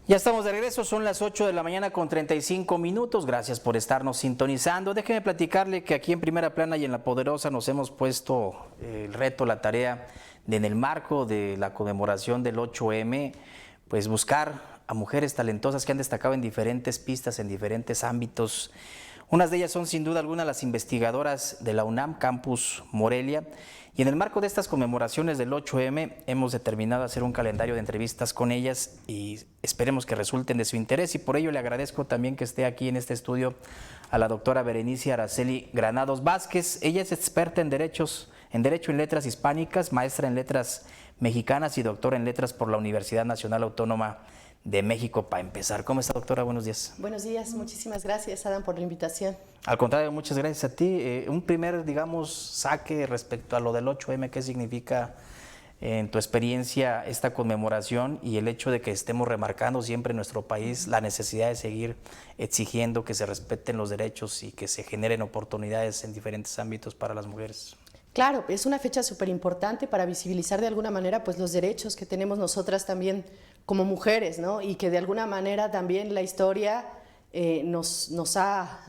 Ya estamos de regreso, son las 8 de la mañana con 35 minutos. Gracias por estarnos sintonizando. Déjeme platicarle que aquí en Primera Plana y en La Poderosa nos hemos puesto el reto, la tarea de, en el marco de la conmemoración del 8M, pues buscar a mujeres talentosas que han destacado en diferentes pistas, en diferentes ámbitos. Unas de ellas son sin duda alguna las investigadoras de la UNAM Campus Morelia. Y en el marco de estas conmemoraciones del 8M hemos determinado hacer un calendario de entrevistas con ellas y esperemos que resulten de su interés, y por ello le agradezco también que esté aquí en este estudio a la doctora Berenice Araceli Granados Vázquez. Ella es experta en Derecho en Letras Hispánicas, maestra en Letras Mexicanas y doctora en Letras por la Universidad Nacional Autónoma de México. Para empezar, ¿cómo está, doctora? Buenos días. Buenos días, muchísimas gracias, Adam, por la invitación. Al contrario, muchas gracias a ti. Un primer, digamos, saque respecto a lo del 8M, ¿qué significa en tu experiencia esta conmemoración y el hecho de que estemos remarcando siempre en nuestro país la necesidad de seguir exigiendo que se respeten los derechos y que se generen oportunidades en diferentes ámbitos para las mujeres? Claro, es una fecha súper importante para visibilizar de alguna manera pues, los derechos que tenemos nosotras también como mujeres, ¿no? Y que de alguna manera también la historia nos ha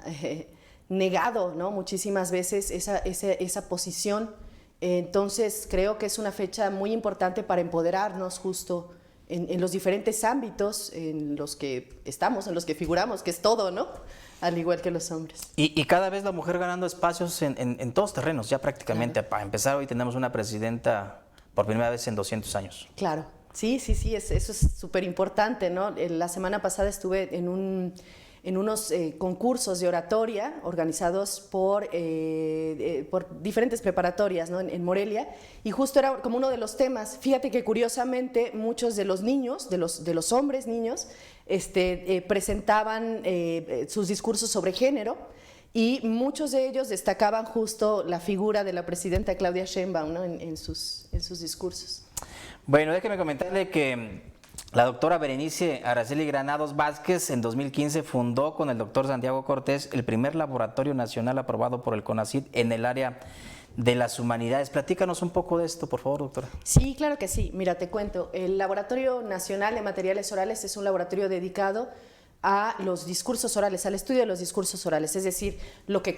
negado, ¿no? Muchísimas veces esa posición. Entonces creo que es una fecha muy importante para empoderarnos justo en los diferentes ámbitos en los que estamos, en los que figuramos, que es todo, ¿no? Al igual que los hombres. Y cada vez la mujer ganando espacios en todos terrenos, ya prácticamente. Claro. Para empezar, hoy tenemos una presidenta por primera vez en 200 años. Claro, sí, eso es súper importante, ¿no? La semana pasada estuve en unos concursos de oratoria organizados por diferentes preparatorias, ¿no? en Morelia, y justo era como uno de los temas. Fíjate que curiosamente muchos de los niños, de los hombres niños, presentaban sus discursos sobre género, y muchos de ellos destacaban justo la figura de la presidenta Claudia Sheinbaum, ¿no? en sus discursos. Bueno, déjeme comentarle que la doctora Berenice Araceli Granados Vázquez en 2015 fundó con el doctor Santiago Cortés el primer laboratorio nacional aprobado por el CONACYT en el área de las humanidades. Platícanos un poco de esto, por favor, doctora. Sí, claro que sí. Mira, te cuento. El Laboratorio Nacional de Materiales Orales es un laboratorio dedicado a los discursos orales, al estudio de los discursos orales, es decir, lo que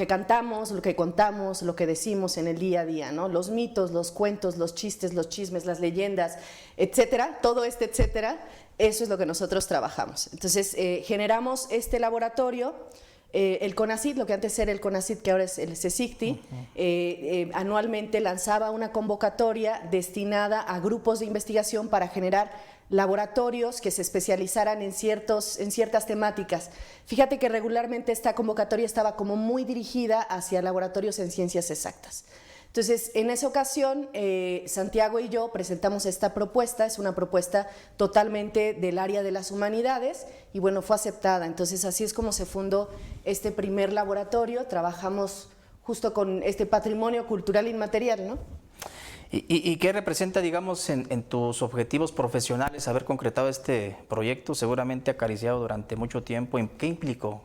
cantamos, lo que contamos, lo que decimos en el día a día, ¿no? Los mitos, los cuentos, los chistes, los chismes, las leyendas, etcétera, todo etcétera, eso es lo que nosotros trabajamos. Entonces, generamos este laboratorio. El CONACYT, lo que antes era el CONACYT, que ahora es el CECICTI, anualmente lanzaba una convocatoria destinada a grupos de investigación para generar laboratorios que se especializaran en ciertas temáticas. Fíjate que regularmente esta convocatoria estaba como muy dirigida hacia laboratorios en ciencias exactas. Entonces, en esa ocasión, Santiago y yo presentamos esta propuesta. Es una propuesta totalmente del área de las humanidades y bueno, fue aceptada. Entonces, así es como se fundó este primer laboratorio. Trabajamos justo con este patrimonio cultural inmaterial, ¿no? ¿Y qué representa, digamos, en tus objetivos profesionales haber concretado este proyecto, seguramente acariciado durante mucho tiempo? ¿Qué implicó?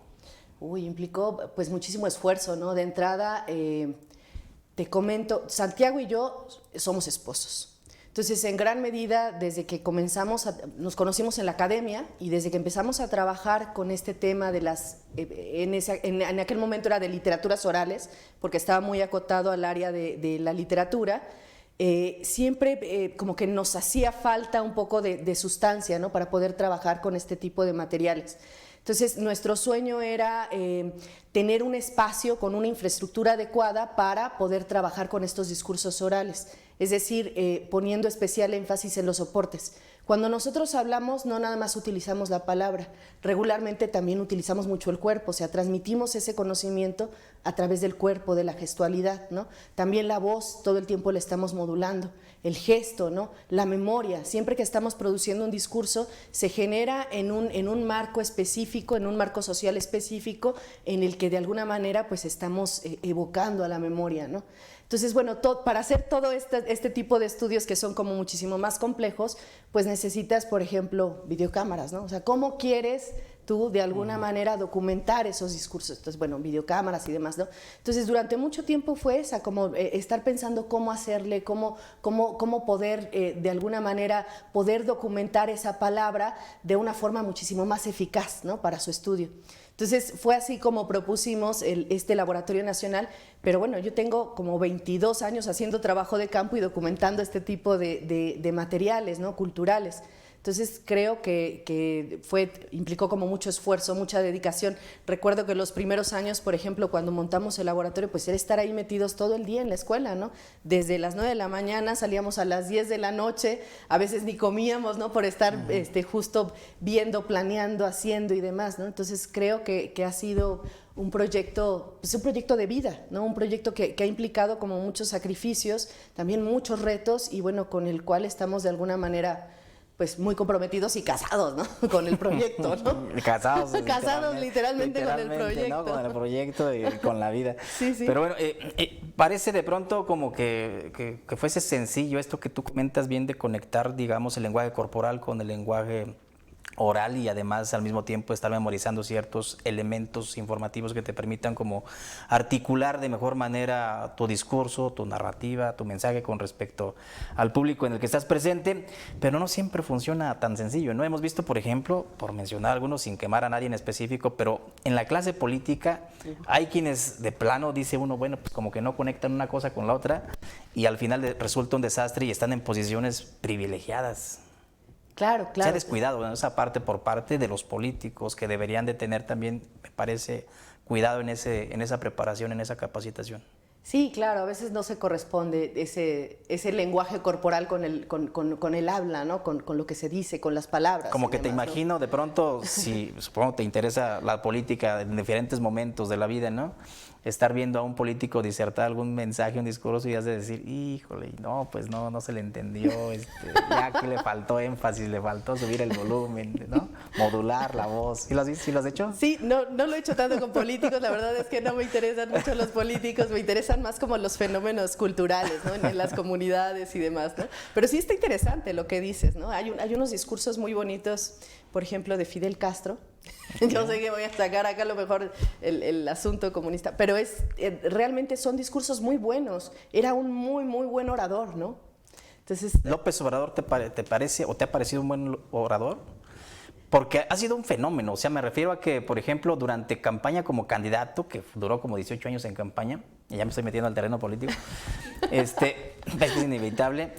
Implicó pues muchísimo esfuerzo, ¿no? De entrada, te comento, Santiago y yo somos esposos. Entonces, en gran medida, desde que nos conocimos en la academia y desde que empezamos a trabajar con este tema de en aquel momento era de literaturas orales, porque estaba muy acotado al área de la literatura, siempre como que nos hacía falta un poco de sustancia, ¿no? Para poder trabajar con este tipo de materiales. Entonces, nuestro sueño era tener un espacio con una infraestructura adecuada para poder trabajar con estos discursos orales, es decir, poniendo especial énfasis en los soportes. Cuando nosotros hablamos, no nada más utilizamos la palabra, regularmente también utilizamos mucho el cuerpo, o sea, transmitimos ese conocimiento a través del cuerpo, de la gestualidad, ¿no? También la voz, todo el tiempo la estamos modulando, el gesto, ¿no? La memoria, siempre que estamos produciendo un discurso, se genera en un marco específico, en un marco social específico, en el que de alguna manera pues estamos evocando a la memoria, ¿no? Entonces, bueno, para hacer todo este tipo de estudios que son como muchísimo más complejos, pues necesitas, por ejemplo, videocámaras, ¿no? O sea, ¿cómo quieres tú de alguna manera documentar esos discursos. Entonces, bueno, videocámaras y demás, ¿no? Entonces, durante mucho tiempo fue esa, como estar pensando cómo hacerle, cómo poder, de alguna manera, poder documentar esa palabra de una forma muchísimo más eficaz, ¿no? Para su estudio. Entonces, fue así como propusimos este laboratorio nacional, pero bueno, yo tengo como 22 años haciendo trabajo de campo y documentando este tipo de materiales, ¿no? Culturales. Entonces creo que implicó como mucho esfuerzo, mucha dedicación. Recuerdo que los primeros años, por ejemplo, cuando montamos el laboratorio, pues era estar ahí metidos todo el día en la escuela, ¿no? Desde las 9 de la mañana salíamos a las 10 de la noche, a veces ni comíamos, ¿no? Por estar justo viendo, planeando, haciendo y demás, ¿no? Entonces creo que ha sido un proyecto, pues un proyecto de vida, ¿no? Un proyecto que ha implicado como muchos sacrificios, también muchos retos y bueno, con el cual estamos de alguna manera pues muy comprometidos y casados, ¿no? Con el proyecto, ¿no? Casados. Casados literalmente con el proyecto. ¿no? Con el proyecto y con la vida. Sí, sí. Pero bueno, parece de pronto como que fuese sencillo esto que tú comentas bien de conectar, digamos, el lenguaje corporal con el lenguaje oral y además al mismo tiempo estar memorizando ciertos elementos informativos que te permitan como articular de mejor manera tu discurso, tu narrativa, tu mensaje con respecto al público en el que estás presente, pero no siempre funciona tan sencillo, ¿no? Hemos visto, por ejemplo, por mencionar algunos sin quemar a nadie en específico, pero en la clase política hay quienes de plano dice uno, bueno, pues como que no conectan una cosa con la otra y al final resulta un desastre y están en posiciones privilegiadas. Claro, claro. Se ha descuidado, ¿no? Esa parte por parte de los políticos que deberían de tener también, me parece, cuidado en esa preparación, en esa capacitación. Sí, claro, a veces no se corresponde ese lenguaje corporal con el habla, ¿no? Con lo que se dice, con las palabras. Como que demás, te imagino, ¿no? De pronto, si supongo te interesa la política en diferentes momentos de la vida, ¿no? Estar viendo a un político disertar algún mensaje, un discurso y has de decir, híjole, no, pues no se le entendió, ya que le faltó énfasis, le faltó subir el volumen, ¿no? Modular la voz. ¿Sí lo has hecho? Sí, no lo he hecho tanto con políticos, la verdad es que no me interesan mucho los políticos, me interesan más como los fenómenos culturales, ¿no? En las comunidades y demás, ¿no? Pero sí está interesante lo que dices, ¿no? Hay unos discursos muy bonitos, por ejemplo, de Fidel Castro. Okay. Yo sé que voy a sacar acá a lo mejor el asunto comunista, pero realmente son discursos muy buenos. Era un muy, muy buen orador, ¿no? Entonces, ¿López Obrador te parece o te ha parecido un buen orador? Porque ha sido un fenómeno, o sea, me refiero a que, por ejemplo, durante campaña como candidato, que duró como 18 años en campaña, y ya me estoy metiendo al terreno político, es inevitable,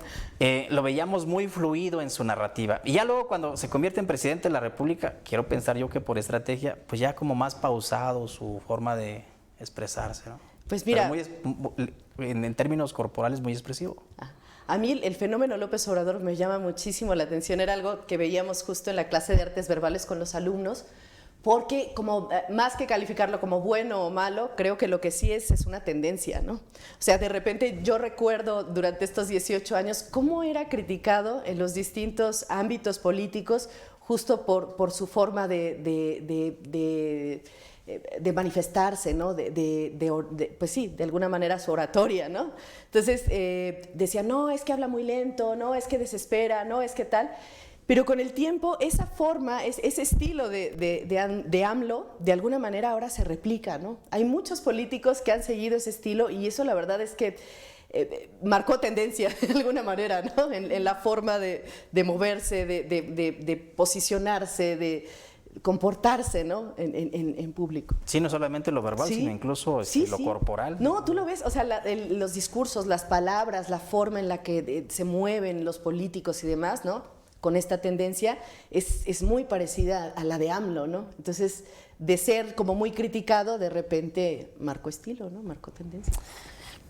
lo veíamos muy fluido en su narrativa. Y ya luego cuando se convierte en presidente de la República, quiero pensar yo que por estrategia, pues ya como más pausado su forma de expresarse, ¿no? Pues mira, en términos corporales muy expresivo. A mí el fenómeno López Obrador me llama muchísimo la atención, era algo que veíamos justo en la clase de artes verbales con los alumnos, porque como más que calificarlo como bueno o malo, creo que lo que sí es una tendencia, ¿no? O sea, de repente yo recuerdo durante estos 18 años cómo era criticado en los distintos ámbitos políticos justo por su forma de manifestarse, ¿no? Pues sí, de alguna manera su oratoria, ¿no? Entonces decía, no, es que habla muy lento, no, es que desespera, no, es que tal. Pero con el tiempo, esa forma, ese estilo de AMLO, de alguna manera ahora se replica, ¿no? Hay muchos políticos que han seguido ese estilo y eso la verdad es que marcó tendencia de alguna manera, ¿no? En la forma de moverse, de posicionarse, de comportarse, ¿no? En público. Sí, no solamente lo verbal, sino incluso lo corporal. No, tú lo ves, o sea, los discursos, las palabras, la forma en la que se mueven los políticos y demás, ¿no? Con esta tendencia es muy parecida a la de AMLO, ¿no? Entonces, de ser como muy criticado, de repente marcó estilo, ¿no? Marcó tendencia.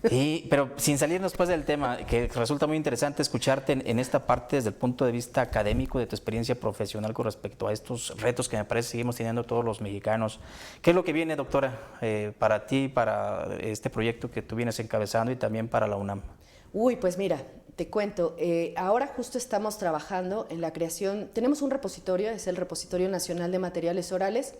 Pero sin salirnos pues del tema, que resulta muy interesante escucharte en esta parte desde el punto de vista académico de tu experiencia profesional con respecto a estos retos que me parece seguimos teniendo todos los mexicanos. ¿Qué es lo que viene, doctora, para ti, para este proyecto que tú vienes encabezando y también para la UNAM? Uy, pues mira, te cuento, ahora justo estamos trabajando en la creación, tenemos un repositorio, es el Repositorio Nacional de Materiales Orales,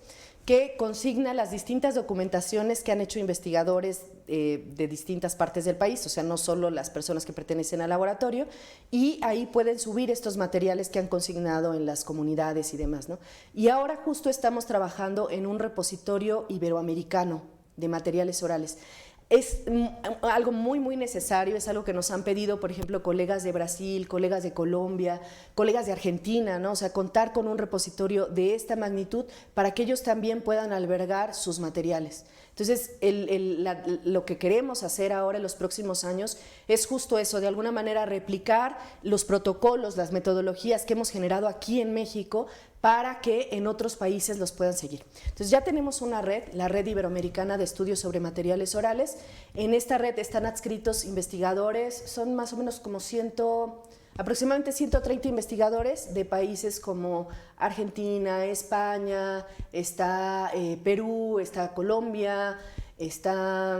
que consigna las distintas documentaciones que han hecho investigadores de distintas partes del país, o sea, no solo las personas que pertenecen al laboratorio, y ahí pueden subir estos materiales que han consignado en las comunidades y demás, ¿no? Y ahora justo estamos trabajando en un repositorio iberoamericano de materiales orales. Es algo muy necesario, es algo que nos han pedido, por ejemplo, colegas de Brasil, colegas de Colombia, colegas de Argentina, ¿no? O sea, contar con un repositorio de esta magnitud para que ellos también puedan albergar sus materiales. Entonces, lo que queremos hacer ahora en los próximos años es justo eso, de alguna manera replicar los protocolos, las metodologías que hemos generado aquí en México para que en otros países los puedan seguir. Entonces ya tenemos una red, la Red Iberoamericana de Estudios sobre Materiales Orales. En esta red están adscritos investigadores, son más o menos como aproximadamente 130 investigadores de países como Argentina, España, está Perú, está Colombia, está,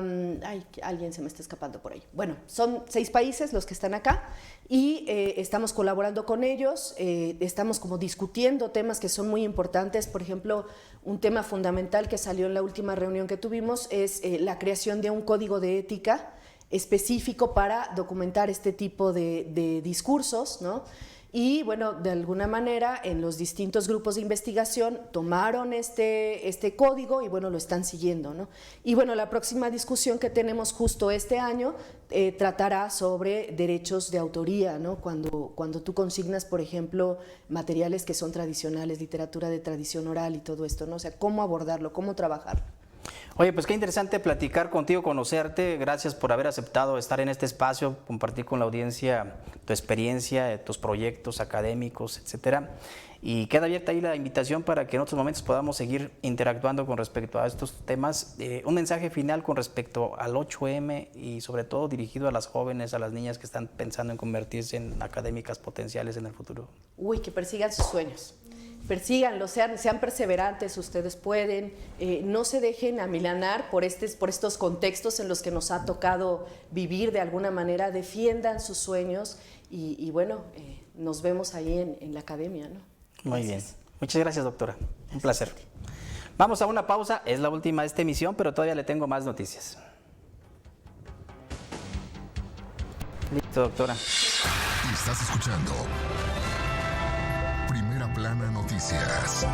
alguien se me está escapando por ahí. Bueno, son 6 países los que están acá y estamos colaborando con ellos, estamos como discutiendo temas que son muy importantes. Por ejemplo, un tema fundamental que salió en la última reunión que tuvimos es la creación de un código de ética específico para documentar este tipo de discursos, ¿no? Y bueno, de alguna manera en los distintos grupos de investigación tomaron este código y bueno, lo están siguiendo, ¿no? Y bueno, la próxima discusión que tenemos justo este año tratará sobre derechos de autoría, ¿no? Cuando tú consignas, por ejemplo, materiales que son tradicionales, literatura de tradición oral y todo esto, ¿no? O sea, cómo abordarlo, cómo trabajarlo. Oye, pues qué interesante platicar contigo, conocerte. Gracias por haber aceptado estar en este espacio, compartir con la audiencia tu experiencia, tus proyectos académicos, etcétera. Y queda abierta ahí la invitación para que en otros momentos podamos seguir interactuando con respecto a estos temas. Un mensaje final con respecto al 8M y sobre todo dirigido a las jóvenes, a las niñas que están pensando en convertirse en académicas potenciales en el futuro. Que persigan sus sueños. Persíganlo, sean perseverantes, ustedes pueden, no se dejen amilanar por estos contextos en los que nos ha tocado vivir de alguna manera, defiendan sus sueños y bueno, nos vemos ahí en la academia, ¿no? Muy bien, muchas gracias, doctora, un placer. Vamos a una pausa, es la última de esta emisión, pero todavía le tengo más noticias. Listo, doctora. Estás escuchando Primera Plana Noticias.